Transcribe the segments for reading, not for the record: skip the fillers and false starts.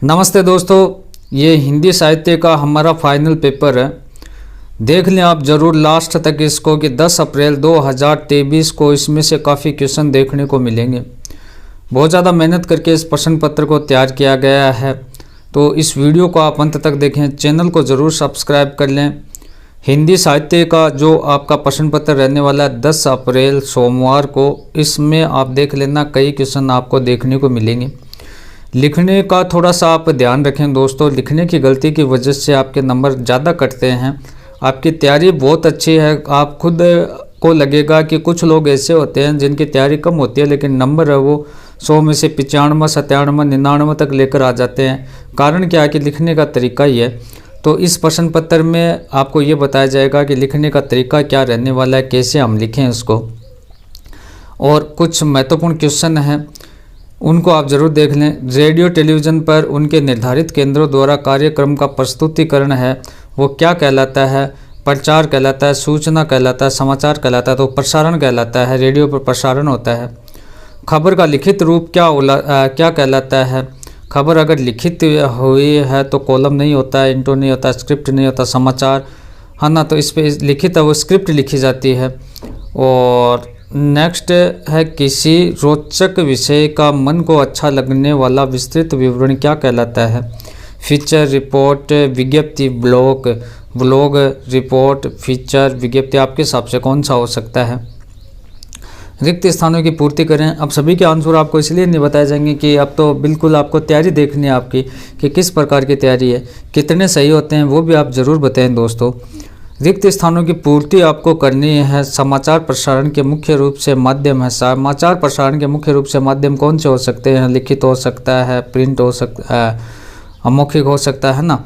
नमस्ते दोस्तों, ये हिंदी साहित्य का हमारा फाइनल पेपर है। देख लें आप ज़रूर लास्ट तक इसको कि 10 अप्रैल 2023 को इसमें से काफ़ी क्वेश्चन देखने को मिलेंगे। बहुत ज़्यादा मेहनत करके इस प्रश्न पत्र को तैयार किया गया है, तो इस वीडियो को आप अंत तक देखें। चैनल को ज़रूर सब्सक्राइब कर लें। हिंदी साहित्य का जो आपका प्रश्न पत्र रहने वाला है 10 अप्रैल सोमवार को, इसमें आप देख लेना कई क्वेश्चन आपको देखने को मिलेंगे। लिखने का थोड़ा सा आप ध्यान रखें दोस्तों, लिखने की गलती की वजह से आपके नंबर ज़्यादा कटते हैं। आपकी तैयारी बहुत अच्छी है, आप खुद को लगेगा कि कुछ लोग ऐसे होते हैं जिनकी तैयारी कम होती है लेकिन नंबर है वो 100 में से 95, 97, 99 तक लेकर आ जाते हैं। कारण क्या है कि लिखने का तरीका ही है। तो इस प्रश्न पत्र में आपको ये बताया जाएगा कि लिखने का तरीका क्या रहने वाला है, कैसे हम लिखें इसको, और कुछ महत्वपूर्ण क्वेश्चन हैं उनको आप ज़रूर देख लें। रेडियो टेलीविज़न पर उनके निर्धारित केंद्रों द्वारा कार्यक्रम का प्रस्तुतिकरण है वो क्या कहलाता है? प्रचार कहलाता है, सूचना कहलाता है, समाचार कहलाता है, तो प्रसारण कहलाता है। रेडियो पर प्रसारण होता है। खबर का लिखित रूप क्या कहलाता है? खबर अगर लिखित हुई है तो कॉलम नहीं होता है, इंट्रो नहीं होता, स्क्रिप्ट नहीं होता। समाचार है ना, तो इस पर लिखित है वो स्क्रिप्ट लिखी जाती है। और नेक्स्ट है किसी रोचक विषय का मन को अच्छा लगने वाला विस्तृत विवरण क्या कहलाता है? फीचर, रिपोर्ट, विज्ञप्ति, ब्लॉग, रिपोर्ट, फीचर, विज्ञप्ति। आपके हिसाब से कौन सा हो सकता है? रिक्त स्थानों की पूर्ति करें। अब सभी के आंसर आपको इसलिए नहीं बताए जाएंगे कि अब तो बिल्कुल आपको तैयारी देखनी है आपकी कि किस प्रकार की तैयारी है, कितने सही होते हैं वो भी आप ज़रूर बताएं दोस्तों। रिक्त स्थानों की पूर्ति आपको करनी है। समाचार प्रसारण के मुख्य रूप से माध्यम है। समाचार प्रसारण के मुख्य रूप से माध्यम कौन से हो सकते हैं? लिखित हो सकता है, प्रिंट हो सकता है, मौखिक हो सकता है ना।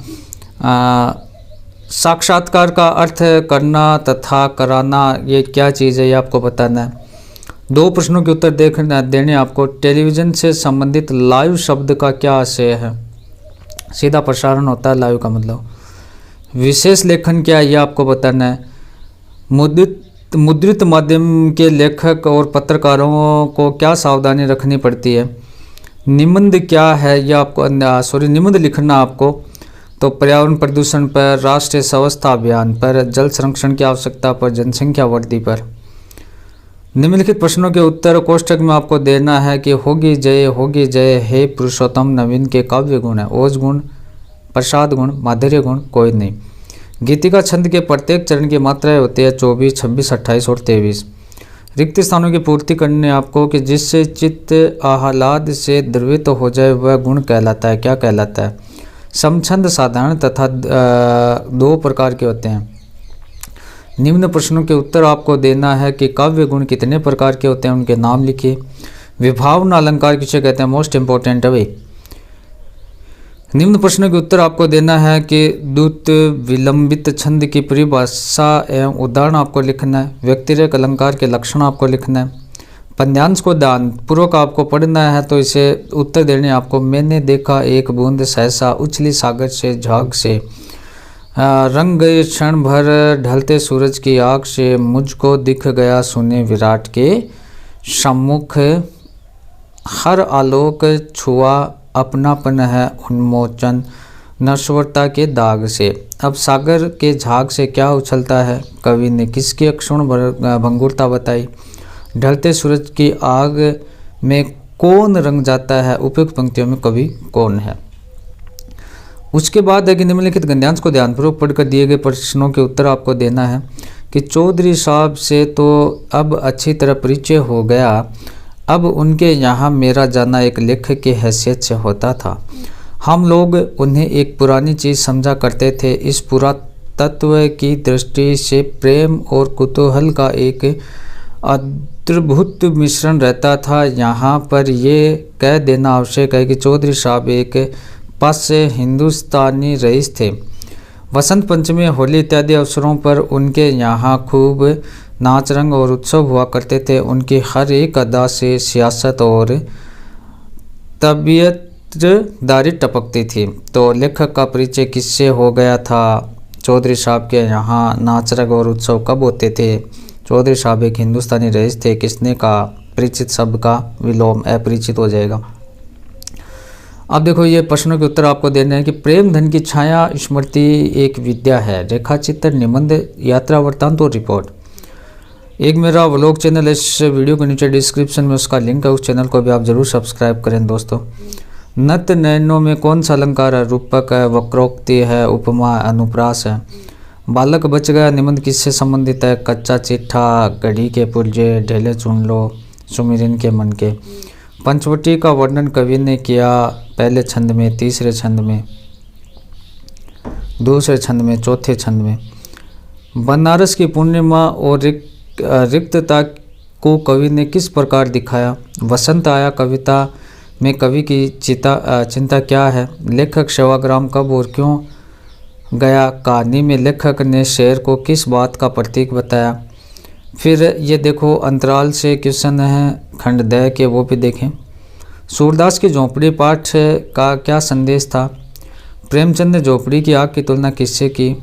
साक्षात्कार का अर्थ करना तथा कराना, ये क्या चीज़ है ये आपको बताना है। 2 प्रश्नों के उत्तर देने आपको। टेलीविज़न से संबंधित लाइव शब्द का क्या आशय है? सीधा प्रसारण होता है लाइव का मतलब। विशेष लेखन क्या है ये आपको बताना है। मुद्रित माध्यम के लेखक और पत्रकारों को क्या सावधानी रखनी पड़ती है? निबंध क्या है ये आपको निबंध लिखना आपको। तो पर्यावरण प्रदूषण पर, राष्ट्रीय स्वच्छता अभियान पर, जल संरक्षण की आवश्यकता पर, जनसंख्या वृद्धि पर। निम्नलिखित प्रश्नों के उत्तर कोष्ठक में आपको देना है कि होगी जय हे पुरुषोत्तम नवीन के काव्य गुण है। ओज गुण, प्रसाद गुण, माधुर्य गुण कोई नहीं। गीतिका छंद के प्रत्येक चरण की मात्राएं होती है 24, 26, 28 और 23। रिक्त स्थानों की पूर्ति करने आपको कि जिससे चित्त आह्लाद से द्रवित हो जाए वह गुण कहलाता है। क्या कहलाता है? समछंद साधारण तथा 2 प्रकार के होते हैं। निम्न प्रश्नों के उत्तर आपको देना है कि काव्य गुण कितने प्रकार के होते हैं, उनके नाम लिखिए। विभावना अलंकार किसे कहते हैं? मोस्ट इंपॉर्टेंट है भाई। निम्न प्रश्नों के उत्तर आपको देना है कि द्रुत विलंबित छंद की परिभाषा एवं उदाहरण आपको लिखना है। व्यक्तिरेख अलंकार के लक्षण आपको लिखना है। पद्यांश को ध्यानपूर्वक आपको पढ़ना है, तो इसे उत्तर देने आपको। मैंने देखा एक बूंद सहसा उछली सागर से झाग से, रंग गए क्षण भर ढलते सूरज की आग से, मुझको दिख गया सुने विराट के सम्मुख, हर आलोक छुआ अपनापन है उन्मोचन नश्वरता के दाग से। अब सागर के झाग से क्या उछलता है? कवि ने किसकी अक्षुण भंगुरता बताई? ढलते सूरज की आग में कौन रंग जाता है? उपयुक्त पंक्तियों में कवि कौन है? उसके बाद है कि निम्नलिखित गद्यांश को ध्यानपूर्वक पढ़कर दिए गए प्रश्नों के उत्तर आपको देना है कि चौधरी साहब से तो अब अच्छी तरह परिचय हो गया। अब उनके यहाँ मेरा जाना एक लेखक की हैसियत से होता था। हम लोग उन्हें एक पुरानी चीज़ समझा करते थे। इस पुरातत्व की दृष्टि से प्रेम और कुतूहल का एक अद्भुत मिश्रण रहता था। यहाँ पर ये कह देना आवश्यक है कि चौधरी साहब एक पासे हिंदुस्तानी रईस थे। वसंत पंचमी, होली इत्यादि अवसरों पर उनके यहाँ खूब नाच रंग और उत्सव हुआ करते थे। उनकी हर एक अदा से सियासत और तबीयतदारी टपकती थी। तो लेखक का परिचय किससे हो गया था? चौधरी साहब के यहाँ नाच रंग और उत्सव कब होते थे? चौधरी साहब एक हिंदुस्तानी रईस थे। किसने कहा? परिचित शब्द का विलोम अपरिचित हो जाएगा। अब देखो ये प्रश्नों के उत्तर आपको देने हैं कि प्रेम धन की छाया स्मृति एक विद्या है, रेखाचित्र, निबंध, यात्रा वृत्तांत और रिपोर्ट। एक मेरा व्लॉग चैनल, इस वीडियो के नीचे डिस्क्रिप्शन में उसका लिंक है, उस चैनल को भी आप जरूर सब्सक्राइब करें दोस्तों। नत नयनों में कौन सा अलंकार है? रूपक है, वक्रोक्ति है, उपमा, अनुप्रास है। बालक बच गया निबंध किससे संबंधित है? कच्चा चिट्ठा, घड़ी के पुर्जे, ढेले चुन लो, सुमिरन के मन के। पंचवटी का वर्णन कवि ने किया पहले छंद में, तीसरे छंद में, दूसरे छंद में, चौथे छंद में। बनारस की पूर्णिमा और रिक्तता को कवि ने किस प्रकार दिखाया? वसंत आया कविता में कवि की चिंता क्या है? लेखक सेवाग्राम कब और क्यों गया? कहानी में लेखक ने शेर को किस बात का प्रतीक बताया? फिर ये देखो अंतराल से क्वेश्चन है खंड द के, वो भी देखें। सूरदास की झोंपड़ी पाठ का क्या संदेश था? प्रेमचंद ने झोंपड़ी की आग की तुलना किससे की?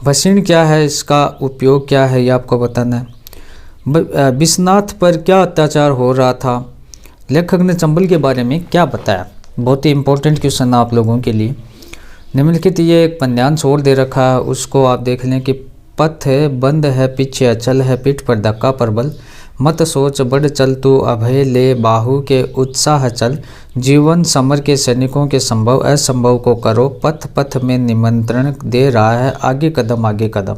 भसीण क्या है, इसका उपयोग क्या है, ये आपको बताना है। विश्वनाथ पर क्या अत्याचार हो रहा था? लेखक ने चंबल के बारे में क्या बताया? बहुत ही इंपॉर्टेंट क्वेश्चन है आप लोगों के लिए। निम्नलिखित ये एक पद्यांश और दे रखा है, उसको आप देख लें कि पथ है बंद है, पीछे अचल है, पीठ पर धक्का प्रबल, मत सोच बढ़ चल तू अभय ले, बाहु के उत्साह चल, जीवन समर के सैनिकों के संभव असंभव को करो, पथ पथ में निमंत्रण दे रहा है, आगे कदम।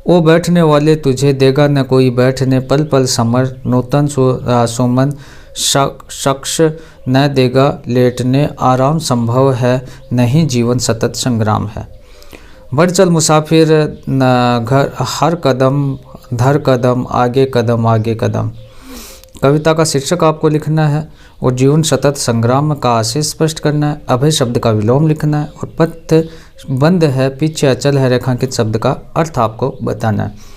ओ बैठने वाले तुझे देगा न कोई बैठने, पल पल समर नूतन सुमन शख्स न देगा लेटने, आराम संभव है नहीं जीवन सतत संग्राम है। बढ़ चल मुसाफिर घर हर कदम धर कदम, आगे कदम। कविता का शीर्षक आपको लिखना है और जीवन सतत संग्राम का आशय स्पष्ट करना है। अभय शब्द का विलोम लिखना है और पथ बंद है, पीछे अचल है, रेखांकित शब्द का अर्थ आपको बताना है।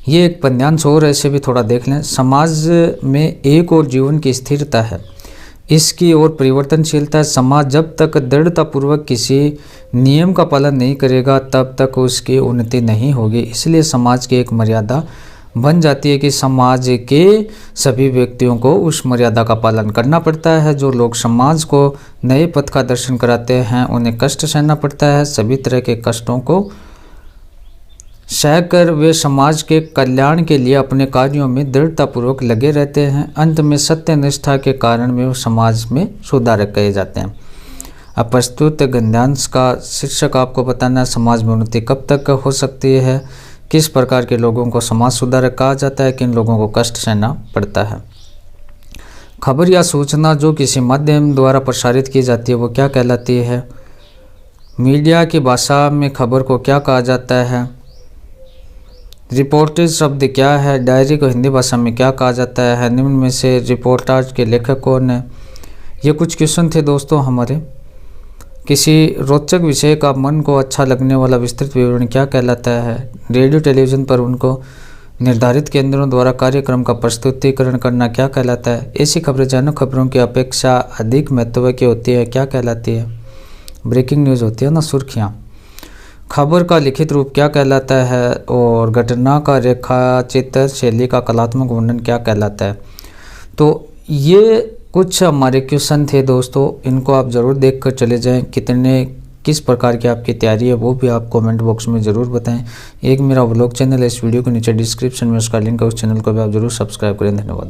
ये एक पद्यांश और ऐसे भी थोड़ा देख लें। समाज में एक और जीवन की स्थिरता है, इसकी ओर परिवर्तनशीलता। समाज जब तक दृढ़तापूर्वक किसी नियम का पालन नहीं करेगा तब तक उसकी उन्नति नहीं होगी। इसलिए समाज की एक मर्यादा बन जाती है कि समाज के सभी व्यक्तियों को उस मर्यादा का पालन करना पड़ता है। जो लोग समाज को नए पथ का दर्शन कराते हैं उन्हें कष्ट सहना पड़ता है। सभी तरह के कष्टों को सहकर वे समाज के कल्याण के लिए अपने कार्यों में दृढ़तापूर्वक लगे रहते हैं। अंत में सत्य निष्ठा के कारण वे समाज में सुधारक कहे जाते हैं। अब प्रस्तुत गद्यांश का शीर्षक आपको बताना है, समाज में उन्नति कब तक हो सकती है, किस प्रकार के लोगों को समाज सुधारक कहा जाता है, किन लोगों को कष्ट सहना पड़ता है। खबर या सूचना जो किसी माध्यम द्वारा प्रसारित की जाती है वो क्या कहलाती है? मीडिया की भाषा में खबर को क्या कहा जाता है? रिपोर्टेज शब्द क्या है? डायरी को हिंदी भाषा में क्या कहा जाता है? निम्न में से रिपोर्टाज के लेखक कौन है? ये कुछ क्वेश्चन थे दोस्तों हमारे। किसी रोचक विषय का मन को अच्छा लगने वाला विस्तृत विवरण क्या कहलाता है? रेडियो टेलीविज़न पर उनको निर्धारित केंद्रों द्वारा कार्यक्रम का प्रस्तुतिकरण करना क्या कहलाता है? ऐसी खबरें जानक खबरों की अपेक्षा अधिक महत्व की होती है, क्या कहलाती है? ब्रेकिंग न्यूज़ होती है ना, सुर्खियाँ। खबर का लिखित रूप क्या कहलाता है? और घटना का रेखाचित्र शैली का कलात्मक वर्णन क्या कहलाता है? तो ये कुछ हमारे क्वेश्चन थे दोस्तों, इनको आप ज़रूर देखकर चले जाएं। किस प्रकार की आपकी तैयारी है वो भी आप कमेंट बॉक्स में ज़रूर बताएं। एक मेरा व्लॉग चैनल है, इस वीडियो के नीचे डिस्क्रिप्शन में उसका लिंक है, उस चैनल को भी आप ज़रूर सब्सक्राइब करें। धन्यवाद।